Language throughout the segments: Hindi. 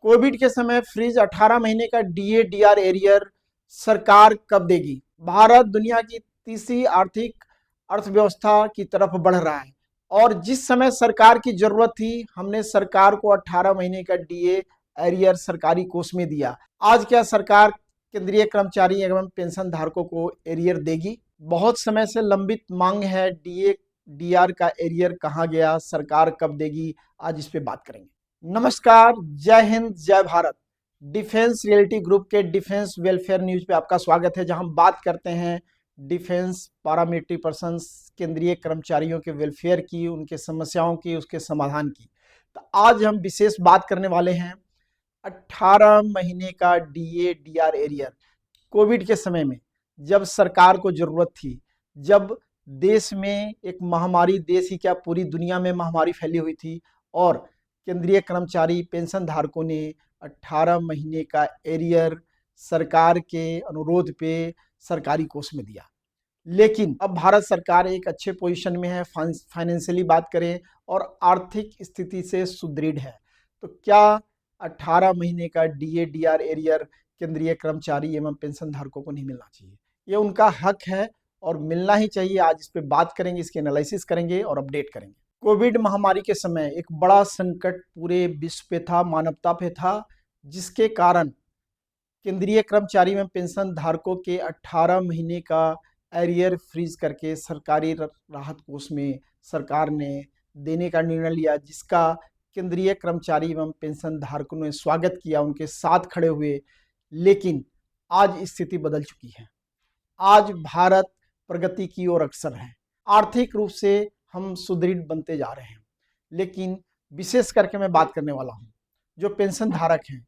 कोविड के समय फ्रीज 18 महीने का डीए डीआर एरियर सरकार कब देगी? भारत दुनिया की तीसरी आर्थिक अर्थव्यवस्था की तरफ बढ़ रहा है और जिस समय सरकार की जरूरत थी हमने सरकार को 18 महीने का डीए एरियर सरकारी कोष में दिया। आज क्या सरकार केंद्रीय कर्मचारी एवं पेंशन धारकों को एरियर देगी? बहुत समय से लंबित मांग है, डीए डीआर का एरियर कहाँ गया, सरकार कब देगी? आज इस पे बात करेंगे। नमस्कार, जय हिंद, जय भारत। डिफेंस रियलिटी ग्रुप के डिफेंस वेलफेयर न्यूज पे आपका स्वागत है, जहां हम बात करते हैं डिफेंस पैरामिलिट्री पर्सन्स, केंद्रीय कर्मचारियों के वेलफेयर की, उनके समस्याओं की, उसके समाधान की। तो आज हम विशेष बात करने वाले हैं 18 महीने का डीए डीआर एरियर। कोविड के समय में जब सरकार को जरूरत थी, जब देश में एक महामारी, देश ही क्या पूरी दुनिया में महामारी फैली हुई थी और केंद्रीय कर्मचारी पेंशन धारकों ने 18 महीने का एरियर सरकार के अनुरोध पे सरकारी कोष में दिया। लेकिन अब भारत सरकार एक अच्छे पोजीशन में है, फाइनेंशियली बात करें और आर्थिक स्थिति से सुदृढ़ है। तो क्या 18 महीने का डीए डीआर एरियर केंद्रीय कर्मचारी एवं पेंशन धारकों को नहीं मिलना चाहिए? ये उनका हक है और मिलना ही चाहिए। आज इस पे बात करेंगे, इसके एनालिसिस करेंगे और अपडेट करेंगे। कोविड महामारी के समय एक बड़ा संकट पूरे विश्व पे था, मानवता पे था, जिसके कारण केंद्रीय कर्मचारी एवं पेंशन धारकों के 18 महीने का एरियर फ्रीज करके सरकारी राहत कोष में सरकार ने देने का निर्णय लिया, जिसका केंद्रीय कर्मचारी एवं पेंशन धारकों ने स्वागत किया, उनके साथ खड़े हुए। लेकिन आज स्थिति बदल चुकी है। आज भारत प्रगति की ओर अग्रसर है। आर्थिक रूप से हम सुदृढ़ बनते जा रहे हैं। लेकिन विशेष करके मैं बात करने वाला हूं जो पेंशन धारक हैं,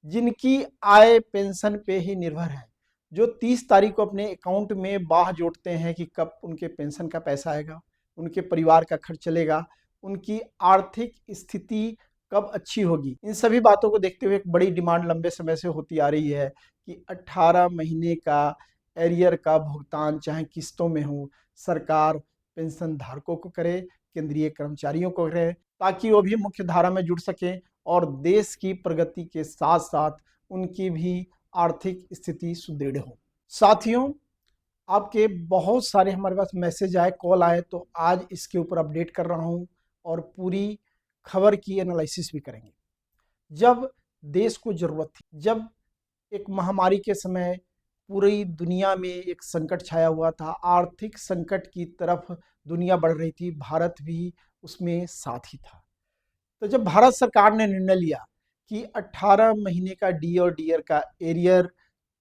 जिनकी आय पेंशन पे ही निर्भर है, जो 30 तारीख को अपने अकाउंट में बाह जोड़ते हैं कि कब उनके पेंशन का पैसा आएगा, उनके परिवार का खर्च चलेगा, उनकी आर्थिक स्थिति कब अच्छी होगी। इन सभी बातों को देखते हुए एक बड़ी डिमांड लंबे समय से होती आ रही है कि 18 महीने का एरियर का भुगतान चाहे किस्तों में हो, सरकार पेंशन धारकों को करे, केंद्रीय कर्मचारियों को करे, ताकि वो भी मुख्य धारा में जुड़ सकें और देश की प्रगति के साथ साथ उनकी भी आर्थिक स्थिति सुदृढ़ हो। साथियों, आपके बहुत सारे हमारे पास मैसेज आए, कॉल आए, तो आज इसके ऊपर अपडेट कर रहा हूं और पूरी खबर की एनालिसिस भी करेंगे। जब देश को जरूरत थी, जब एक महामारी के समय पूरी दुनिया में एक संकट छाया हुआ था, आर्थिक संकट की तरफ दुनिया बढ़ रही थी, भारत भी उसमें साथ ही था। तो जब भारत सरकार ने निर्णय लिया कि 18 महीने का डी और डीआर का एरियर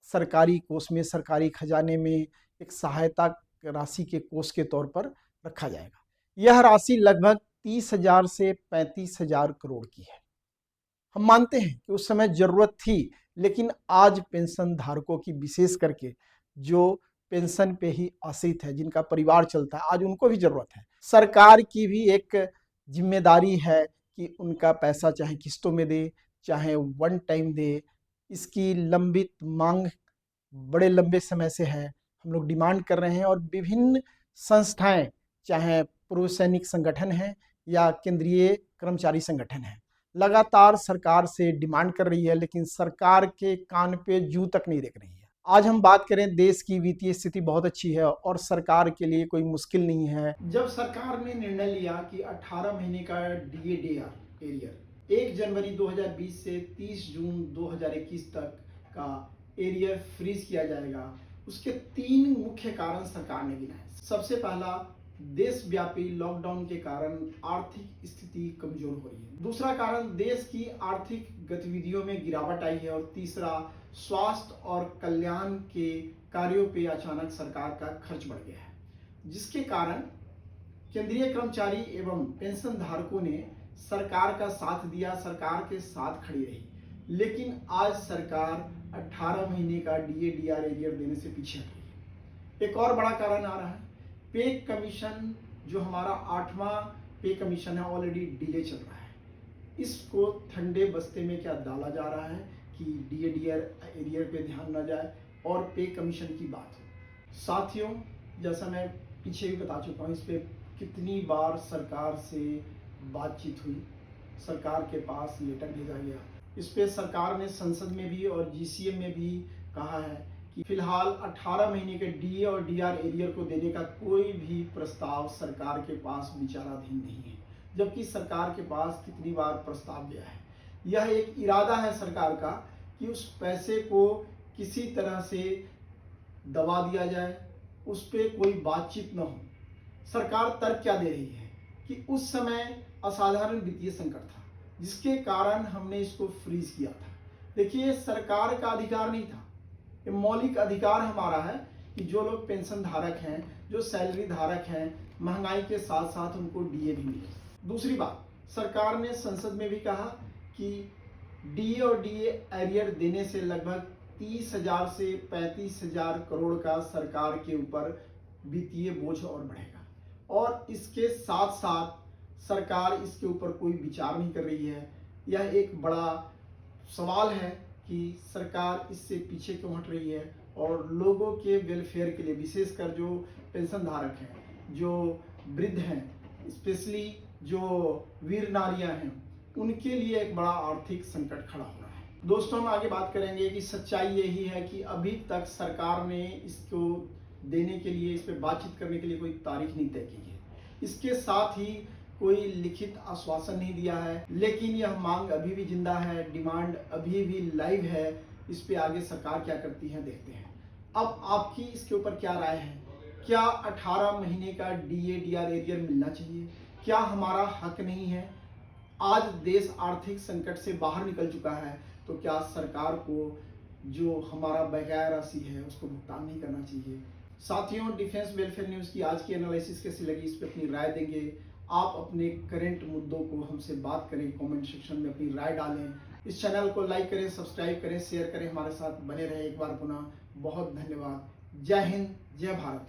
सरकारी कोष में, सरकारी खजाने में एक सहायता राशि के कोष के तौर पर रखा जाएगा। यह राशि लगभग 30,000 से 35,000 करोड़ की है। हम मानते हैं कि उस समय जरूरत थी, लेकिन आज पेंशन धारकों की, विशेष करके जो पेंशन पे ही आश्रित है, जिनका परिवार चलता है, आज उनको भी जरूरत है। सरकार की भी एक जिम्मेदारी है कि उनका पैसा चाहे किस्तों में दे, चाहे वन टाइम दे। इसकी लंबित मांग बड़े लंबे समय से है, हम लोग डिमांड कर रहे हैं और विभिन्न संस्थाएं, चाहे पूर्व सैनिक संगठन है या केंद्रीय कर्मचारी संगठन है, लगातार सरकार से डिमांड कर रही है, लेकिन सरकार के कान पे जूं तक नहीं देख रही है। आज हम बात करें, देश की वित्तीय स्थिति बहुत अच्छी है और सरकार के लिए कोई मुश्किल नहीं है। जब सरकार ने निर्णय लिया कि 18 महीने का डीए डीआर एरियर 1 जनवरी 2020 से 30 जून 2021 तक का एरियर फ्रीज किया जाएगा, उसके 3 मुख्य कारण सरकार ने गिनाए। सबसे पहला, देशव्यापी लॉकडाउन के कारण आर्थिक स्थिति कमजोर हो रही है। दूसरा कारण, देश की आर्थिक गतिविधियों में गिरावट आई है। और तीसरा, स्वास्थ्य और कल्याण के कार्यों पे अचानक सरकार का खर्च बढ़ गया है, जिसके कारण केंद्रीय कर्मचारी एवं पेंशन धारकों ने सरकार का साथ दिया, सरकार के साथ खड़ी रही। लेकिन आज सरकार 18 महीने का डीए डीआर एरियर देने से पीछे हट रही है। एक और बड़ा कारण आ रहा है, पे कमीशन, जो हमारा 8वां पे कमीशन है, ऑलरेडी डिले चल रहा है। इसको ठंडे बस्ते में क्या डाला जा रहा है कि डीए डीआर एरियर पे ध्यान न जाए और पे कमीशन की बात हो। साथियों, जैसा मैं पीछे भी बता चुका हूँ, इस पे कितनी बार सरकार से बातचीत हुई, सरकार के पास लेटर भेजा गया, इस पे सरकार ने संसद में भी और जीसीएम में भी कहा है कि फिलहाल 18 महीने के डीए और डीआर एरियर को देने का कोई भी प्रस्ताव सरकार के पास विचाराधीन नहीं है, जबकि सरकार के पास कितनी बार प्रस्ताव गया है। यह एक इरादा है सरकार का कि उस पैसे को किसी तरह से दबा दिया जाए, उस पर कोई बातचीत न हो। सरकार तर्क क्या दे रही है कि उस समय असाधारण वित्तीय संकट था जिसके कारण हमने इसको फ्रीज किया था। देखिए, सरकार का अधिकार नहीं था, ये मौलिक अधिकार हमारा है कि जो लोग पेंशन धारक हैं, जो सैलरी धारक हैं, महंगाई के साथ साथ उनको डीए भी मिले। दूसरी बात, सरकार ने संसद में भी कहा कि डीए और डीए एरियर देने से लगभग 30,000 से 35,000 करोड़ का सरकार के ऊपर वित्तीय बोझ और बढ़ेगा, और इसके साथ साथ सरकार इसके ऊपर कोई विचार नहीं कर रही है। यह एक बड़ा सवाल है कि सरकार इससे पीछे क्यों हट रही है और लोगों के वेलफेयर के लिए, विशेषकर जो पेंशन धारक हैं, जो वृद्ध हैं, स्पेशली जो वीर नारियां हैं, उनके लिए एक बड़ा आर्थिक संकट खड़ा हो रहा है। दोस्तों, हम आगे बात करेंगे कि सच्चाई यही है कि अभी तक सरकार ने इसको देने के लिए, इस पर बातचीत करने के लिए कोई तारीख नहीं तय की है। इसके साथ ही कोई लिखित आश्वासन नहीं दिया है, लेकिन यह मांग अभी भी जिंदा है, डिमांड अभी भी लाइव है। इस पे आगे सरकार क्या करती है देखते हैं। अब आपकी इसके ऊपर क्या राय है? क्या 18 महीने का डीए डीआर एरियर मिलना चाहिए? क्या हमारा हक नहीं है? आज देश आर्थिक संकट से बाहर निकल चुका है, तो क्या सरकार को जो हमारा बकाया राशि है उसको भुगतान नहीं करना चाहिए? साथियों, डिफेंस वेलफेयर न्यूज़ की आज की एनालिसिस कैसी लगी, इस पर अपनी राय देंगे। आप अपने करंट मुद्दों को हमसे बात करें, कमेंट सेक्शन में अपनी राय डालें। इस चैनल को लाइक करें, सब्सक्राइब करें, शेयर करें, हमारे साथ बने रहें। एक बार पुनः बहुत धन्यवाद। जय हिंद, जय भारत।